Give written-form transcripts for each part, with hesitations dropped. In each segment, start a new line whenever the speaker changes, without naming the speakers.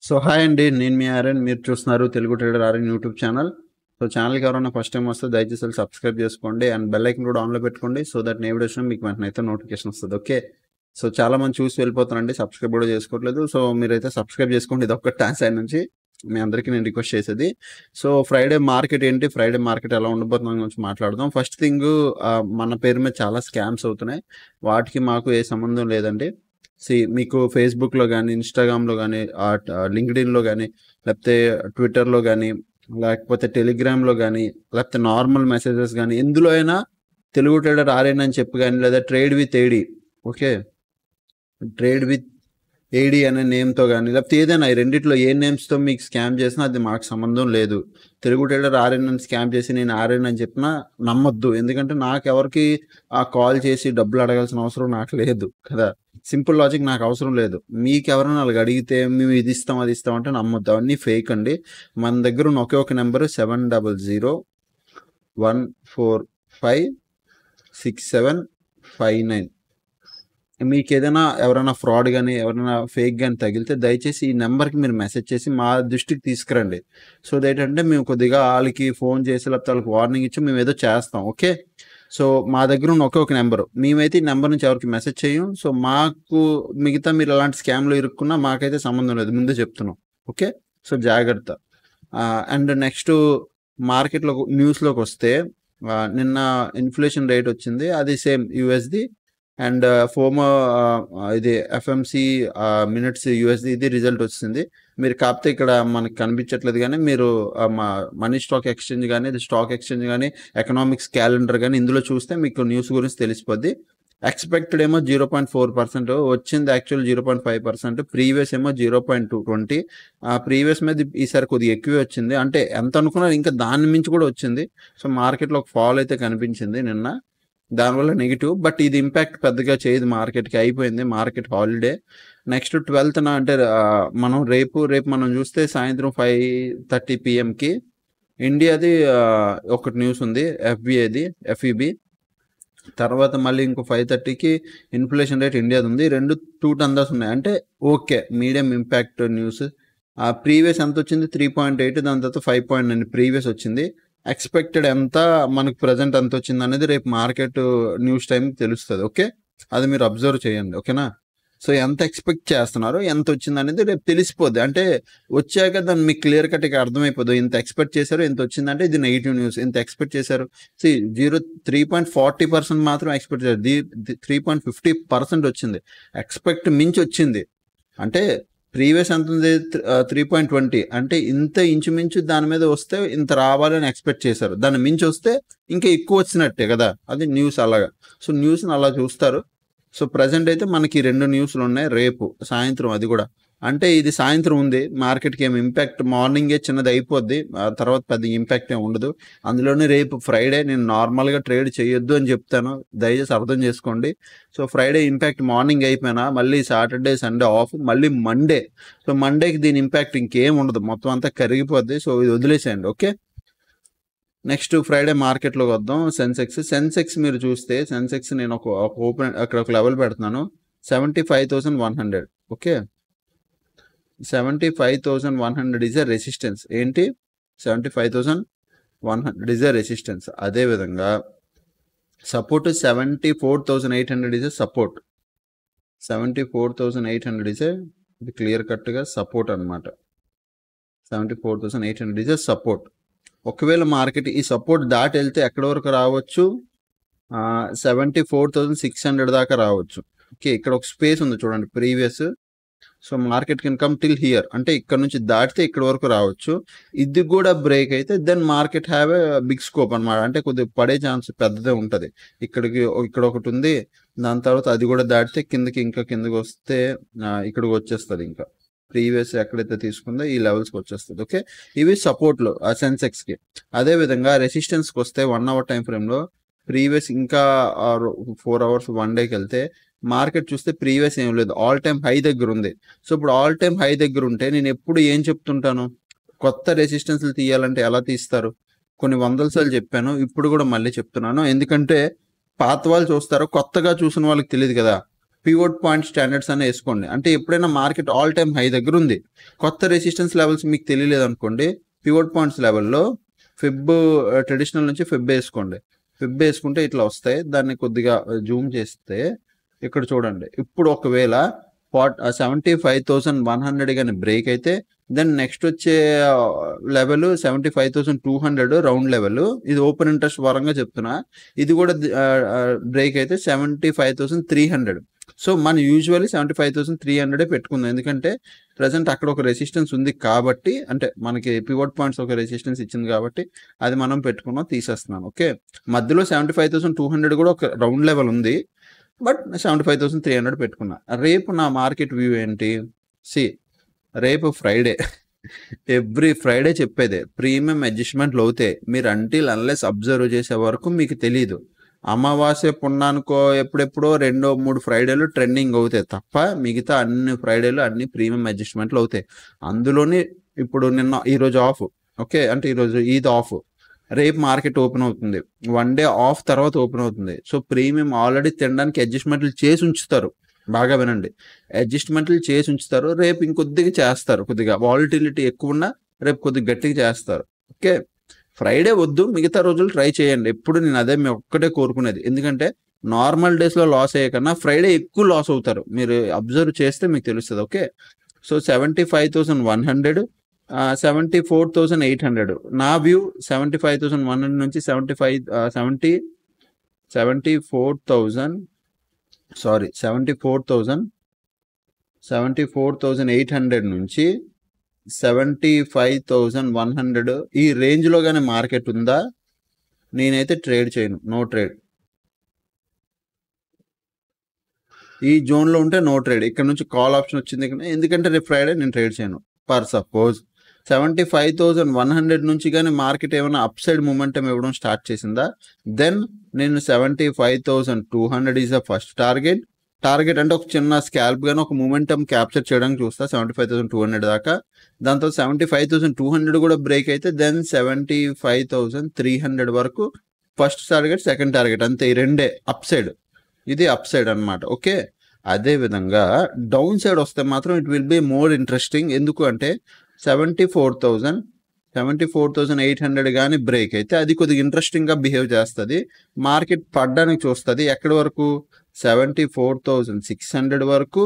So hi అండి, నేను మీ ఆర్యన్. మీరు చూస్తున్నారు Telugu trader Aryan YouTube channel. So ఛానల్కి ఎవరైనా ఫస్ట్ టైం వస్తే దయచేసి సబ్స్క్రైబ్ చేసుకోండి అండ్ బెల్ ఐకన్ కూడా ఆన్లో పెట్టుకోండి. సో దట్ నేను వీడియో వచ్చినా మీకు వెంటనే అయితే నోటిఫికేషన్ వస్తుంది. ఓకే, సో చాలా మంది చూసి వెళ్ళిపోతారండి, సబ్స్క్రైబ్ కూడా చేసుకోవట్లేదు. సో మీరైతే సబ్స్క్రైబ్ చేసుకోండి. ఇది ఒక్క టాన్స్ సైడ్ నుంచి మీ అందరికీ నేను రిక్వెస్ట్ చేసేది. సో ఫ్రైడే మార్కెట్ ఏంటి, ఫ్రైడే మార్కెట్ ఎలా ఉండబోతున్న గురించి మాట్లాడదాం. ఫస్ట్ థింగ్, మన పేరు మీద చాలా స్కామ్స్ అవుతున్నాయి. వాటికి మాకు ఏ సంబంధం లేదండి. మీకు ఫేస్బుక్లో కానీ, ఇన్స్టాగ్రామ్లో కానీ, లింక్డ్ఇన్లో కానీ, లేకపోతే ట్విట్టర్లో కానీ, లేకపోతే టెలిగ్రామ్లో కానీ, లేకపోతే నార్మల్ మెసేజెస్ కానీ, ఎందులో అయినా తెలుగు ట్రేడర్ ఆర్యన్ అని చెప్పి కానీ, లేదా trade with AD, okay, trade with AD అనే నేమ్తో కానీ, లేకపోతే ఏదైనా ఈ రెండిట్లో ఏ నేమ్స్తో మీకు స్కామ్ చేసినా అది మాకు సంబంధం లేదు. తెలుగు ట్రేడర్ ఆర్యన్ అని స్కామ్ చేసి నేను ఆర్యన్ అని చెప్పినా నమ్మొద్దు. ఎందుకంటే నాకు ఎవరికి ఆ కాల్ చేసి డబ్బులు అడగాల్సిన అవసరం నాకు లేదు కదా. సింపుల్ లాజిక్, నాకు అవసరం లేదు. మీకు ఎవరైనా అలాగ అడిగితే మేము ఇది ఇస్తాం అది ఇస్తాం అంటే నమ్మొద్దు. అవన్నీ ఫేక్ అండి. మన దగ్గర ఉన్న ఒకే ఒక నెంబరు 7001456759. మీకు ఏదైనా ఎవరైనా ఫ్రాడ్ కానీ, ఎవరైనా ఫేక్ కానీ తగిలితే దయచేసి ఈ నెంబర్కి మీరు మెసేజ్ చేసి మా దృష్టికి తీసుకురండి. సో ఏంటంటే మేము కొద్దిగా వాళ్ళకి ఫోన్ చేసి లేకపోతే వాళ్ళకి వార్నింగ్ ఇచ్చి మేము ఏదో చేస్తాం. ఓకే, సో మా దగ్గర ఉన్న ఒకే ఒక నెంబరు. మేమైతే ఈ నెంబర్ నుంచి ఎవరికి మెసేజ్ చేయం. సో మాకు మిగతా మీరు ఎలాంటి స్కామ్లో ఇరుక్కున్నా మాకైతే సంబంధం లేదు, ముందే చెప్తున్నాం. ఓకే, సో జాగ్రత్త. అండ్ నెక్స్ట్ మార్కెట్లో న్యూస్లోకి వస్తే, నిన్న ఇన్ఫ్లేషన్ రేట్ వచ్చింది, అది సేమ్ యూఎస్ది. అండ్ ఫోమో ఇది ఎఫ్ఎంసి మినిట్స్ యూఎస్ది, ఇది రిజల్ట్ వచ్చింది. మీరు కాకపోతే ఇక్కడ మనకు కనిపించట్లేదు కానీ, మీరు మా మనీ స్టాక్ ఎక్స్చేంజ్ కానీ, స్టాక్ ఎక్స్చేంజ్ కానీ, ఎకనామిక్స్ క్యాలెండర్ కానీ ఇందులో చూస్తే మీకు న్యూస్ గురించి తెలిసిపోద్ది. ఎక్స్పెక్టెడ్ ఏమో 0.4% వచ్చింది, యాక్చువల్ 0.5%. ప్రీవియస్ ఏమో 0.220. ప్రీవియస్ మీద ఈసారి కొద్దిగా ఎక్కువే వచ్చింది. అంటే ఎంత అనుకున్నారు, ఇంకా దాని మించి కూడా వచ్చింది. సో మార్కెట్లో ఒక ఫాల్ అయితే కనిపించింది నిన్న, దానివల్ల నెగిటివ్. బట్ ఇది ఇంపాక్ట్ పెద్దగా చేయదు మార్కెట్కి, అయిపోయింది మార్కెట్ హాలిడే. నెక్స్ట్ 12th అంటే మనం రేపు మనం చూస్తే సాయంత్రం 5:30 PM ఇండియాది ఒకటి న్యూస్ ఉంది, ఎఫ్ఈబి. తర్వాత మళ్ళీ ఇంకో 5:30 ఇన్ఫ్లేషన్ రేట్ ఇండియాది ఉంది. రెండు 2 టందాస్ ఉన్నాయి. అంటే okay, medium impact news. Previous ఎంత వచ్చింది, 3.8. దాని తర్వాత 5.9 ప్రీవియస్ వచ్చింది. ఎక్స్పెక్టెడ్ ఎంత, మనకు ప్రజెంట్ ఎంత వచ్చింది అనేది రేపు మార్కెట్ న్యూస్ టైం తెలుస్తుంది. ఓకే, అది మీరు అబ్జర్వ్ చేయండి. ఓకేనా, సో ఎంత ఎక్స్పెక్ట్ చేస్తున్నారో, ఎంత వచ్చింది అనేది రేపు తెలిసిపోద్ది. అంటే వచ్చాక దాన్ని మీకు క్లియర్ కట్గా అర్థమైపోద్ది. ఇంత ఎక్స్పెక్ట్ చేశారు, ఇంత వచ్చిందంటే ఇది నెగిటివ్ న్యూస్. ఇంత ఎక్స్పెక్ట్ చేశారు, 3.40% మాత్రం ఎక్స్పెక్ట్ చేశారు, 3.50% వచ్చింది. ఎక్స్పెక్ట్ మించి వచ్చింది. అంటే ప్రీవియస్ ఎంత ఉంది, 3.20. అంటే ఇంత ఇంచుమించు దాని మీద వస్తే ఇంత రావాలని ఎక్స్పెక్ట్ చేశారు. దాన్ని మించి వస్తే ఇంకా ఎక్కువ వచ్చినట్టే కదా, అది న్యూస్ అలాగా. సో న్యూస్ని అలా చూస్తారు. సో ప్రజెంట్ అయితే మనకి 2 న్యూస్లు ఉన్నాయి, రేపు సాయంత్రం అది కూడా. అంటే ఇది సాయంత్రం ఉంది, మార్కెట్కి ఏమి ఇంపాక్ట్, మార్నింగే చిన్నది అయిపోద్ది, తర్వాత పెద్ద ఇంపాక్ట్ ఏమి ఉండదు. అందులోనే రేపు ఫ్రైడే, నేను నార్మల్గా ట్రేడ్ చేయొద్దు అని చెప్తాను, దయచేసి అర్థం చేసుకోండి. సో ఫ్రైడే ఇంపాక్ట్ మార్నింగ్ అయిపోయినా మళ్ళీ సాటర్డే సండే ఆఫ్, మళ్ళీ మండే. సో మండేకి దీని ఇంపాక్ట్ ఇంకేం ఉండదు, మొత్తం అంతా కరిగిపోద్ది. సో ఇది వదిలేసేయండి. ఓకే, నెక్స్ట్ ఫ్రైడే మార్కెట్లోకి వద్దాం. సెన్సెక్స్ మీరు చూస్తే, సెన్సెక్స్ నేను ఒక ఓపెన్ అక్కడ ఒక లెవెల్ పెడుతున్నాను, 75,100. Okay, 75,100 is a resistance. ఏంటి, 75,100 ఈజ్ ఎ రెసిస్టెన్స్. అదేవిధంగా support 74,800 is a support. 74,800 is a, ఇది క్లియర్ కట్గా సపోర్ట్ అనమాట. 74,800 ఈజ్ ఎ సపోర్ట్. ఒకవేళ మార్కెట్ ఈ సపోర్ట్ దాటి వెళ్తే ఎక్కడి వరకు రావచ్చు, 74,600 దాకా రావచ్చు. ఓకే, ఇక్కడ ఒక స్పేస్ ఉంది చూడండి previous. So market can come till here, అంటే ఇక్కడ నుంచి దాటితే ఇక్కడ వరకు రావచ్చు. ఇది కూడా బ్రేక్ అయితే then market have a big scope అనమాట. అంటే కొద్దిగా పడే ఛాన్స్ పెద్దదే ఉంటుంది. ఇక్కడ ఒకటి ఉంది, దాని తర్వాత అది కూడా దాటితే కిందకి వస్తే ఇక్కడికి వచ్చేస్తుంది. ఇంకా ప్రీవియస్ ఎక్కడైతే తీసుకుందో ఈ లెవెల్స్కి వచ్చేస్తుంది. ఓకే, ఇవి సపోర్ట్లు ఆ సెన్సెక్స్కి. అదేవిధంగా రెసిస్టెన్స్కి వస్తే 1 hour టైం ఫ్రేమ్లో ప్రీవియస్ ఇంకా 4 hours 1 dayకి వెళ్తే మార్కెట్ చూస్తే ప్రీవియస్ ఏం లేదు, ఆల్ టైమ్ హై దగ్గర ఉంది. సో ఇప్పుడు ఆల్ టైమ్ హై దగ్గర ఉంటే నేను ఎప్పుడు ఏం చెప్తుంటాను, కొత్త రెసిస్టెన్స్లు తీయాలంటే ఎలా తీస్తారు, కొన్ని వందల సార్లు చెప్పాను, ఇప్పుడు కూడా మళ్ళీ చెప్తున్నాను. ఎందుకంటే పాత వాళ్ళు చూస్తారు, కొత్తగా చూసిన వాళ్ళకి తెలియదు కదా. పివోట్ పాయింట్ స్టాండర్డ్స్ అని వేసుకోండి. అంటే ఎప్పుడైనా మార్కెట్ ఆల్ టైమ్ హై దగ్గర ఉంది, కొత్త రెసిస్టెన్స్ లెవెల్స్ మీకు తెలియలేదు అనుకోండి, పివోట్ పాయింట్స్ లెవెల్లో ఫిబ్ ట్రెడిషనల్ నుంచి ఫిబ్ వేసుకోండి. ఫిబ్ వేసుకుంటే ఇట్లా వస్తాయి. దాన్ని కొద్దిగా జూమ్ చేస్తే ఇక్కడ చూడండి, ఇప్పుడు ఒకవేళ 75,100 కానీ బ్రేక్ అయితే దెన్ నెక్స్ట్ వచ్చే లెవెల్ 75,200 రౌండ్ లెవెల్. ఇది ఓపెన్ ఇంట్రెస్ట్ పరంగా చెప్తున్నా. ఇది కూడా బ్రేక్ అయితే 75,300. సో మన యూజువల్లీ 75,300 పెట్టుకుందాం, ఎందుకంటే ప్రజెంట్ అక్కడ ఒక రెసిస్టెన్స్ ఉంది కాబట్టి, అంటే మనకి పివోట్ పాయింట్స్ ఒక రెసిస్టెన్స్ ఇచ్చింది కాబట్టి అది మనం పెట్టుకున్నాం, తీసేస్తున్నాను. ఓకే, మధ్యలో 75,200 కూడా ఒక రౌండ్ లెవెల్ ఉంది, బట్ 75,300 పెట్టుకున్నా. రేపు నా మార్కెట్ వ్యూ ఏంటి? రేపు ఫ్రైడే. ఎవ్రీ ఫ్రైడే చెప్పేదే, ప్రీమియం అడ్జస్ట్మెంట్లు అవుతాయి. మీరు అంటిల్ అన్లెస్ అబ్జర్వ్ చేసే వరకు మీకు తెలీదు. అమావాస్య పుణ్యానికో ఎప్పుడెప్పుడో 2-3 ఫ్రైడేలు ట్రెండింగ్ అవుతాయి తప్ప మిగతా అన్ని ఫ్రైడేలు అన్ని ప్రీమియం అడ్జస్ట్మెంట్లు అవుతాయి. అందులోని ఇప్పుడు ఈరోజు ఆఫ్. ఓకే, అంటే ఈరోజు ఈద్ ఆఫ్, రేపు మార్కెట్ ఓపెన్ అవుతుంది, 1 డే ఆఫ్ తర్వాత ఓపెన్ అవుతుంది. సో ప్రీమియం ఆల్రెడీ తినడానికి అడ్జస్ట్మెంట్లు చేసి ఉంచుతారు. బాగా వినండి, అడ్జస్ట్మెంట్లు చేసి ఉంచుతారు, రేపు ఇంకొద్దిగా చేస్తారు. కొద్దిగా వాలిటిలిటీ ఎక్కువ ఉన్నా రేపు కొద్దిగా గట్టిగా చేస్తారు. ఓకే, ఫ్రైడే వద్దు, మిగతా రోజులు ట్రై చేయండి. ఎప్పుడు నేను అదే మీ ఒక్కటే కోరుకునేది, ఎందుకంటే నార్మల్ డేస్లో లాస్ అయ్యే కన్నా ఫ్రైడే ఎక్కువ లాస్ అవుతారు. మీరు అబ్జర్వ్ చేస్తే మీకు తెలుస్తుంది. ఓకే, సో 75,100, 74,800 నా వ్యూ. 75,100 నుంచి 74,800 నుంచి 75,100 ఈ రేంజ్లో కానీ మార్కెట్ ఉందా, నేనైతే ట్రేడ్ చేయను, నో ట్రేడ్. ఈ జోన్లో ఉంటే నో ట్రేడ్. ఇక్కడ నుంచి కాల్ ఆప్షన్ వచ్చింది, ఎందుకంటే రేపు ఫ్రైడే నేను ట్రేడ్ చేయను. పర్ సపోజ్ 75,100 నుంచి కానీ మార్కెట్ ఏమైనా అప్ సైడ్ మూమెంటం ఇవ్వడం స్టార్ట్ చేసిందా, దెన్ నేను 75,200 ఈజ్ ద ఫస్ట్ టార్గెట్. అంటే ఒక చిన్న స్కాల్ప్ కానీ ఒక మూమెంటం క్యాప్చర్ చేయడానికి చూస్తా 75,200 దాకా. దాంతో 75,200 కూడా బ్రేక్ అయితే దెన్ 75,300 వరకు ఫస్ట్ టార్గెట్, సెకండ్ టార్గెట్, అంతే. ఈ రెండే అప్ సైడ్, ఇది అప్ సైడ్ అనమాట. ఓకే, అదే విధంగా డౌన్ సైడ్ వస్తే మాత్రం it will be more interesting. ఎందుకు అంటే 74,800 కానీ బ్రేక్ అయితే అది కొద్దిగా ఇంట్రెస్టింగ్గా బిహేవ్ చేస్తుంది, మార్కెట్ పడ్డానికి చూస్తుంది. ఎక్కడి వరకు? 74,600 వరకు.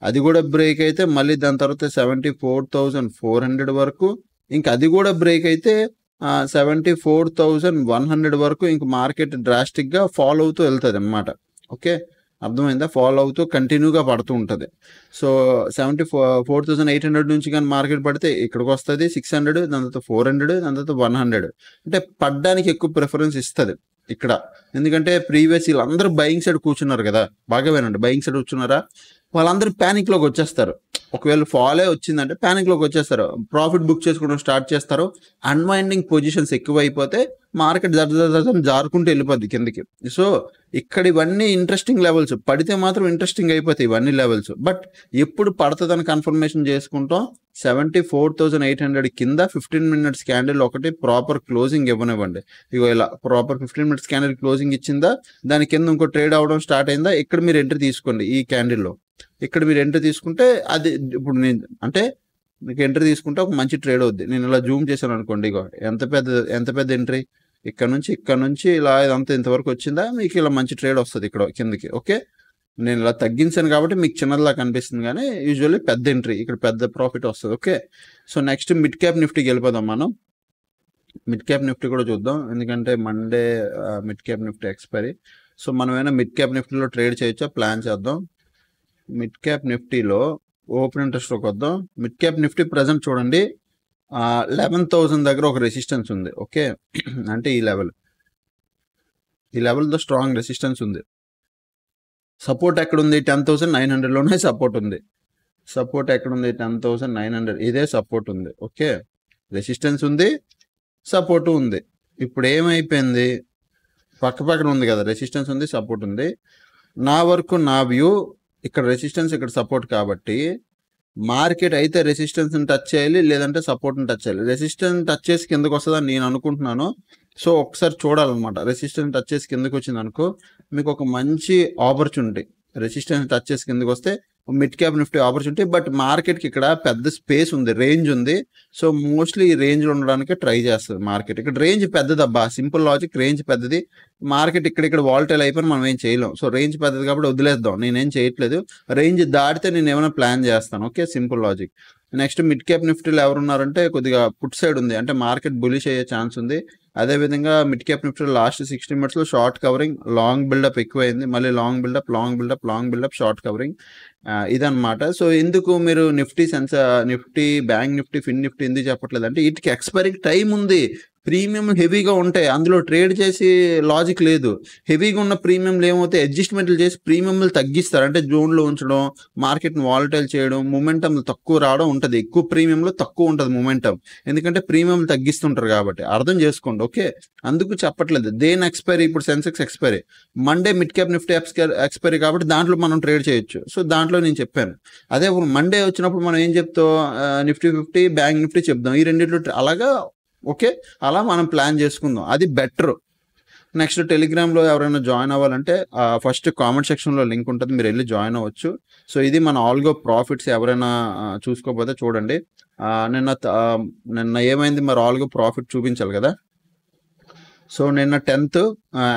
అది కూడా బ్రేక్ అయితే మళ్ళీ దాని తర్వాత 74,400 వరకు. ఇంకా అది కూడా బ్రేక్ అయితే 74,100 వరకు. ఇంక మార్కెట్ డ్రాస్టిక్గా ఫాలో అవుతూ వెళ్తుంది అన్నమాట. ఓకే, అర్థమైందా? ఫాలో అవుతూ కంటిన్యూగా పడుతూ ఉంటుంది. సో 74,800 నుంచి కానీ మార్కెట్ పడితే ఇక్కడికి వస్తుంది 600, దాని తర్వాత 400, దాని తర్వాత 100. అంటే పడ్డానికి ఎక్కువ ప్రిఫరెన్స్ ఇస్తుంది ఇక్కడ, ఎందుకంటే ప్రీవియస్ వీళ్ళందరూ బయింగ్ సైడ్ కూర్చున్నారు కదా. బాగా వినండి, బయింగ్ సైడ్ కూర్చున్నారా, వాళ్ళందరూ ప్యానిక్లోకి వచ్చేస్తారు. ఒకవేళ ఫాలే వచ్చిందంటే ప్యానిక్లోకి వచ్చేస్తారు, ప్రాఫిట్ బుక్ చేసుకోవడం స్టార్ట్ చేస్తారు. అన్వైండింగ్ పొజిషన్స్ ఎక్కువ అయిపోతే మార్కెట్ జారుకుంటూ వెళ్ళిపోద్ది కిందకి. సో ఇక్కడ ఇవన్నీ ఇంట్రెస్టింగ్ లెవెల్స్, పడితే మాత్రం ఇంట్రెస్టింగ్ అయిపోతాయి ఇవన్నీ లెవెల్స్. బట్ ఎప్పుడు పడుతుందని కన్ఫర్మేషన్ చేసుకుంటాం, 74,800 కింద 15 minutes క్యాండిల్ ఒకటి ప్రాపర్ క్లోజింగ్ ఇవ్వనివ్వండి. ఇగో ఇలా ప్రాపర్ 15 minutes క్యాండిల్ క్లోజింగ్ ఇచ్చిందా, దాని కింద ఇంకో ట్రేడ్ అవడం స్టార్ట్ అయిందా, ఇక్కడ మీరు ఎంట్రీ తీసుకోండి. ఈ క్యాండిల్లో ఇక్కడ మీరు ఎంట్రీ తీసుకుంటే అది ఇప్పుడు నేను అంటే మీకు ఎంట్రీ తీసుకుంటే ఒక మంచి ట్రేడ్ అవుద్ది. నేను ఇలా జూమ్ చేశాను అనుకోండి, ఇగో ఎంత పెద్ద ఎంట్రీ, ఇక్కడ నుంచి ఇలా ఇదంతా ఇంతవరకు వచ్చిందా, మీకు ఇలా మంచి ట్రేడ్ వస్తుంది ఇక్కడ కిందకి. ఓకే, నేను ఇలా తగ్గించాను కాబట్టి మీకు చిన్నదిలా కనిపిస్తుంది, కానీ యూజువల్లీ పెద్ద ఎంట్రీ, ఇక్కడ పెద్ద ప్రాఫిట్ వస్తుంది. Okay, so next mid cap నిఫ్టీకి వెళ్ళిపోదాం మనం. మిడ్ క్యాప్ నిఫ్టీ కూడా చూద్దాం, ఎందుకంటే Monday mid cap Nifty expiry. So మనం ఏమైనా మిడ్ క్యాప్ నిఫ్టీలో ట్రేడ్ చేయొచ్చా ప్లాన్ చేద్దాం. మిడ్ క్యాప్ నిఫ్టీలో ఓపెన్ ఇంట్రెస్ట్లోకి వద్దాం. మిడ్ క్యాప్ నిఫ్టీ ప్రజెంట్ చూడండి 11,000 దగ్గర ఒక రెసిస్టెన్స్ ఉంది. ఓకే, అంటే ఈ లెవెల్తో స్ట్రాంగ్ రెసిస్టెన్స్ ఉంది. సపోర్ట్ ఎక్కడుంది? 10,900లోనే సపోర్ట్ ఉంది. సపోర్ట్ ఎక్కడుంది? 10,900, ఇదే సపోర్ట్ ఉంది. ఓకే, రెసిస్టెన్స్ ఉంది, సపోర్టు ఉంది. ఇప్పుడు ఏమైపోయింది, పక్కన ఉంది కదా, రెసిస్టెన్స్ ఉంది, సపోర్ట్ ఉంది. నా వరకు నా వ్యూ ఇక్కడ రెసిస్టెన్స్, ఇక్కడ సపోర్ట్ కాబట్టి మార్కెట్ అయితే రెసిస్టెన్స్ని టచ్ చేయాలి, లేదంటే సపోర్ట్ని టచ్ చేయాలి. రెసిస్టెన్స్ టచ్ చేసి కిందకు వస్తుందని నేను అనుకుంటున్నాను. సో ఒకసారి చూడాలన్నమాట. రెసిస్టెన్స్ టచ్ చేసి కిందకు వచ్చింది అనుకో, మీకు ఒక మంచి ఆపర్చునిటీ. రెసిస్టెన్స్ టచ్ చేసి కిందకి వస్తే mid cap Nifty opportunity. But మార్కెట్కి ఇక్కడ పెద్ద స్పేస్ ఉంది, రేంజ్ ఉంది. సో మోస్ట్లీ ఈ రేంజ్లో ఉండడానికి ట్రై చేస్తుంది మార్కెట్. ఇక్కడ రేంజ్ పెద్దదబ్బా, సింపుల్ లాజిక్, రేంజ్ పెద్దది. మార్కెట్ ఇక్కడ వాల్టైల్ అయిపోయి మనం ఏం చేయలేం. సో రేంజ్ పెద్దది కాబట్టి వదిలేద్దాం, నేనేం చేయట్లేదు. రేంజ్ దాటితే నేను ఏమైనా ప్లాన్ చేస్తాను. Okay, simple logic. Next mid cap నిఫ్టీలో ఎవరున్నారంటే కొద్దిగా పుట్ సైడ్ ఉంది, అంటే మార్కెట్ బులిష్ అయ్యే ఛాన్స్ ఉంది. అదేవిధంగా మిడ్ క్యాప్ నిఫ్టీ లాస్ట్ 60 minutesలో షార్ట్ కవరింగ్, లాంగ్ బిల్డప్ ఎక్కువైంది, మళ్ళీ లాంగ్ బిల్డప్ షార్ట్ కవరింగ్, ఇదన్నమాట. సో ఎందుకు మీరు నిఫ్టీ, బ్యాంక్ నిఫ్టీ, ఫిన్ నిఫ్టీ ఎందుకు చెప్పట్లేదు అంటే వీటికి ఎక్స్పైరీకి టైం ఉంది. ప్రీమియం హెవీగా ఉంటాయి, అందులో ట్రేడ్ చేసి లాజిక్ లేదు. హెవీగా ఉన్న ప్రీమియంలు ఏమవుతాయి, అడ్జస్ట్మెంట్లు చేసి ప్రీమియంలు తగ్గిస్తారు, అంటే జోన్లో ఉంచడం, మార్కెట్ని వాలటైల్ చేయడం, మొమెంటం తక్కువ రావడం ఉంటుంది. ఎక్కువ ప్రీమియంలో తక్కువ ఉంటుంది మొమెంటం, ఎందుకంటే ప్రీమియం తగ్గిస్తుంటారు కాబట్టి. అర్థం చేసుకోండి. ఓకే, అందుకు చెప్పట్లేదు. దేని ఎక్స్పైరీ, ఇప్పుడు Sensex expiry Monday, mid cap Nifty expiry కాబట్టి దాంట్లో మనం ట్రేడ్ చేయొచ్చు. సో దాంట్లో నేను చెప్పాను. అదే మండే వచ్చినప్పుడు మనం ఏం చెప్తాం, నిఫ్టీ 50, బ్యాంక్ నిఫ్టీ చెప్దాం, ఈ రెండింటిలో అలాగా. ఓకే, అలా మనం ప్లాన్ చేసుకుందాం, అది బెటర్. నెక్స్ట్ టెలిగ్రామ్లో ఎవరైనా జాయిన్ అవ్వాలంటే ఫస్ట్ కామెంట్ సెక్షన్లో లింక్ ఉంటుంది, మీరు వెళ్ళి జాయిన్ అవ్వచ్చు. సో ఇది మన ఆల్గో ప్రాఫిట్స్. ఎవరైనా చూసుకోకపోతే చూడండి. నిన్న ఏమైంది మరి, ఆల్గో ప్రాఫిట్ చూపించాలి కదా. సో నిన్న 10th,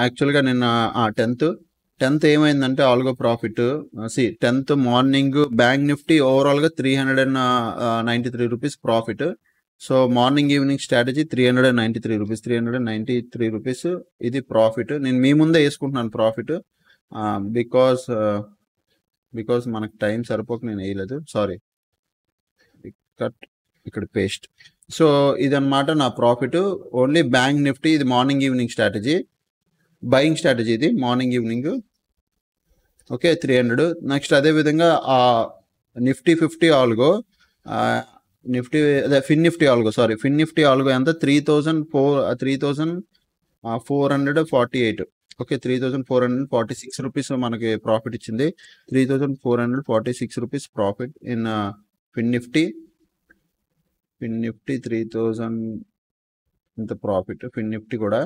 యాక్చువల్గా నిన్న 10th ఏమైందంటే algo profit 10th morning bank Nifty ఓవరాల్గా 393 rupees profit. So morning evening strategy 393 rupees ఇది ప్రాఫిట్. నేను మీ ముందే వేసుకుంటున్నాను ప్రాఫిట్, బికాస్ మనకు టైం సరిపోక నేను వేయలేదు, సారీ. ఇక్కడ పేస్ట్. సో ఇదన్నమాట నా ప్రాఫిట్. ఓన్లీ బ్యాంక్ నిఫ్టీ ఇది morning evening strategy, buying strategy ఇది మార్నింగ్ ఈవినింగ్. ఓకే, 300. నెక్స్ట్ అదేవిధంగా నిఫ్టీ 50 ఆల్గో, నిఫ్టీ అదే ఫిన్ నిఫ్టీ ఆల్గో ఎంత, 3,448. ఓకే, 3,446 రూపీస్ మనకి ప్రాఫిట్ ఇచ్చింది. 3,446 rupees profit in Fin Nifty. 3,000 ఇంత ప్రాఫిట్ ఫిన్ నిఫ్టీ కూడా.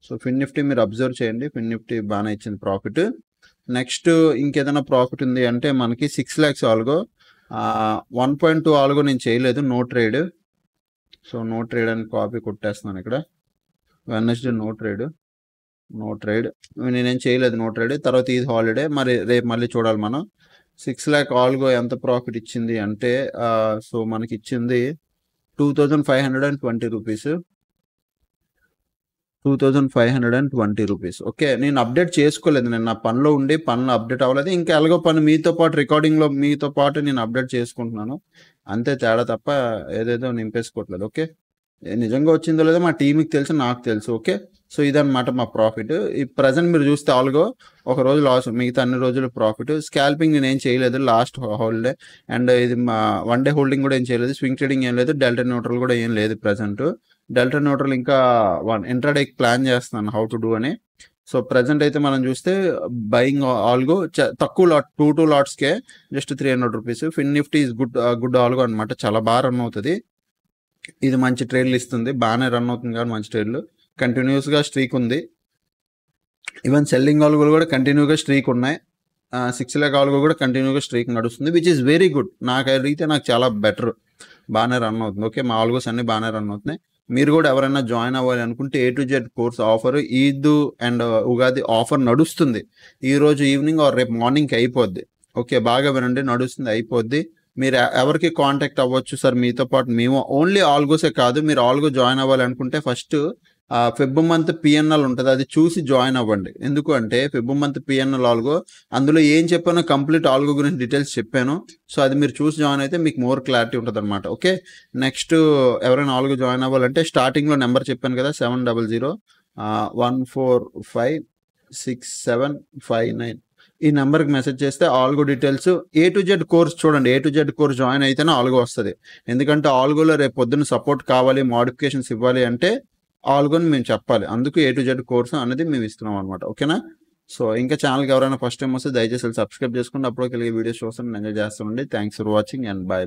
సో ఫిన్ నిఫ్టీ మీరు అబ్జర్వ్ చేయండి, ఫిన్ నిఫ్టీ బాగానే ఇచ్చింది ప్రాఫిట్. నెక్స్ట్ ఇంకేదైనా ప్రాఫిట్ ఉంది అంటే మనకి 6 lakhs ఆల్గో, 1.2 ఆల్గో నేను చేయలేదు, no trade. So no trade అని కాపీ కొట్టేస్తున్నాను ఇక్కడ. వెడ్నెస్డే నో ట్రేడ్, నేనేం చేయలేదు, నో ట్రేడ్. తర్వాత ఇది హాలిడే, మరి రేపు మళ్ళీ చూడాలి మనం. 6 lakh ఆల్గో ఎంత ప్రాఫిట్ ఇచ్చింది అంటే, సో మనకి ఇచ్చింది 2,520 రూపీస్. 2,520 రూపీస్. ఓకే, నేను అప్డేట్ చేసుకోలేదు, నేను నా పనిలో ఉండి పనులు అప్డేట్ అవ్వలేదు. ఇంకా ఎలాగో పని మీతో పాటు రికార్డింగ్లో మీతో పాటు నేను అప్డేట్ చేసుకుంటున్నాను, అంతే తేడా, తప్ప ఏదేదో నింపేసుకోవట్లేదు. ఓకే, నిజంగా వచ్చిందో లేదో మా టీంకి తెలుసు, నాకు తెలుసు. ఓకే, సో ఇదన్నమాట మా ప్రాఫిట్. ఈ ప్రజెంట్ మీరు చూస్తే ఆల్గో ఒక రోజు లాస్, మిగతా అన్ని రోజులు ప్రాఫిట్. స్కాల్పింగ్ నేను ఏం చేయలేదు లాస్ట్ హాలిడే, అండ్ ఇది మా 1 day హోల్డింగ్ కూడా ఏం చేయలేదు, స్వింగ్ ట్రేడింగ్ ఏం లేదు, డెల్టా న్యూట్రల్ కూడా ఏం లేదు ప్రజెంట్. డెల్టా న్యూట్రల్ ఇంకా ఇంట్రాడేకి ప్లాన్ చేస్తున్నాను హౌ టు డూ అని. సో ప్రజెంట్ అయితే మనం చూస్తే బయింగ్ ఆల్గో తక్కువ లాట్, 2 lotsకే just 300 rupees. Fin Nifty is good algo అనమాట, చాలా బాగా రన్ అవుతుంది. ఇది మంచి ట్రేడ్లు ఇస్తుంది, బాగానే రన్ అవుతుంది కాబట్టి మంచి ట్రేడ్లు. కంటిన్యూస్గా స్ట్రీక్ ఉంది. ఈవెన్ సెల్లింగ్ ఆల్గోలు కూడా కంటిన్యూగా స్ట్రీక్ ఉన్నాయి. 6 lakh ఆల్గో కూడా కంటిన్యూగా స్ట్రీక్ నడుస్తుంది, విచ్ ఈస్ వెరీ గుడ్. నాకు అడిగితే నాకు చాలా బెటర్, బాగానే రన్ అవుతుంది. ఓకే, మా ఆల్గోస్ అన్ని బాగానే రన్ అవుతున్నాయి. మీరు కూడా ఎవరైనా జాయిన్ అవ్వాలి అనుకుంటే A to Z course offer, Eid and Ugadi offer నడుస్తుంది. ఈరోజు ఈవినింగ్ ఆర్ రేపు మార్నింగ్కి అయిపోద్ది. ఓకే, బాగా వినండి, నడుస్తుంది, అయిపోద్ది. మీరు ఎవరికి కాంటాక్ట్ అవ్వచ్చు సార్ మీతో పాటు. మేము ఓన్లీ ఆల్గోసే కాదు, మీరు ఆల్గో జాయిన్ అవ్వాలి అనుకుంటే ఫస్ట్ ఫెబ్ మంత్ పిఎన్ఎల్ ఉంటుంది, అది చూసి జాయిన్ అవ్వండి. ఎందుకు అంటే ఫెబ్ మంత్ పిఎన్ఎల్ ఆల్గో, అందులో ఏం చెప్పానో కంప్లీట్ ఆల్గో గురించి డీటెయిల్స్ చెప్పాను. సో అది మీరు చూసి జాయిన్ అయితే మీకు మోర్ క్లారిటీ ఉంటుంది అనమాట. ఓకే, నెక్స్ట్ ఎవరైనా ఆల్గో జాయిన్ అవ్వాలంటే స్టార్టింగ్లో నెంబర్ చెప్పాను కదా, 700-145-6759, ఈ నెంబర్కి మెసేజ్ చేస్తే algo details A to Z course చూడండి. A to Z course join అయితేనే ఆల్గో వస్తుంది. ఎందుకంటే ఆల్గోలో రేపు పొద్దున్న సపోర్ట్ కావాలి, మోడిఫికేషన్స్ ఇవ్వాలి అంటే ఆల్గోని మేము చెప్పాలి. అందుకు A to Z కోర్స్ అనేది మేము ఇస్తున్నాం అనమాట. ఓకేనా? సో ఇంకా ఛానల్కి ఎవరైనా ఫస్ట్ టైం వస్తే దయచేసి సబ్స్క్రైబ్ చేసుకుంటే అప్పుడు కలిగే వీడియోస్ చూస్తాను, ఎంజాయ్ చేస్తామండి. Thanks for watching and bye.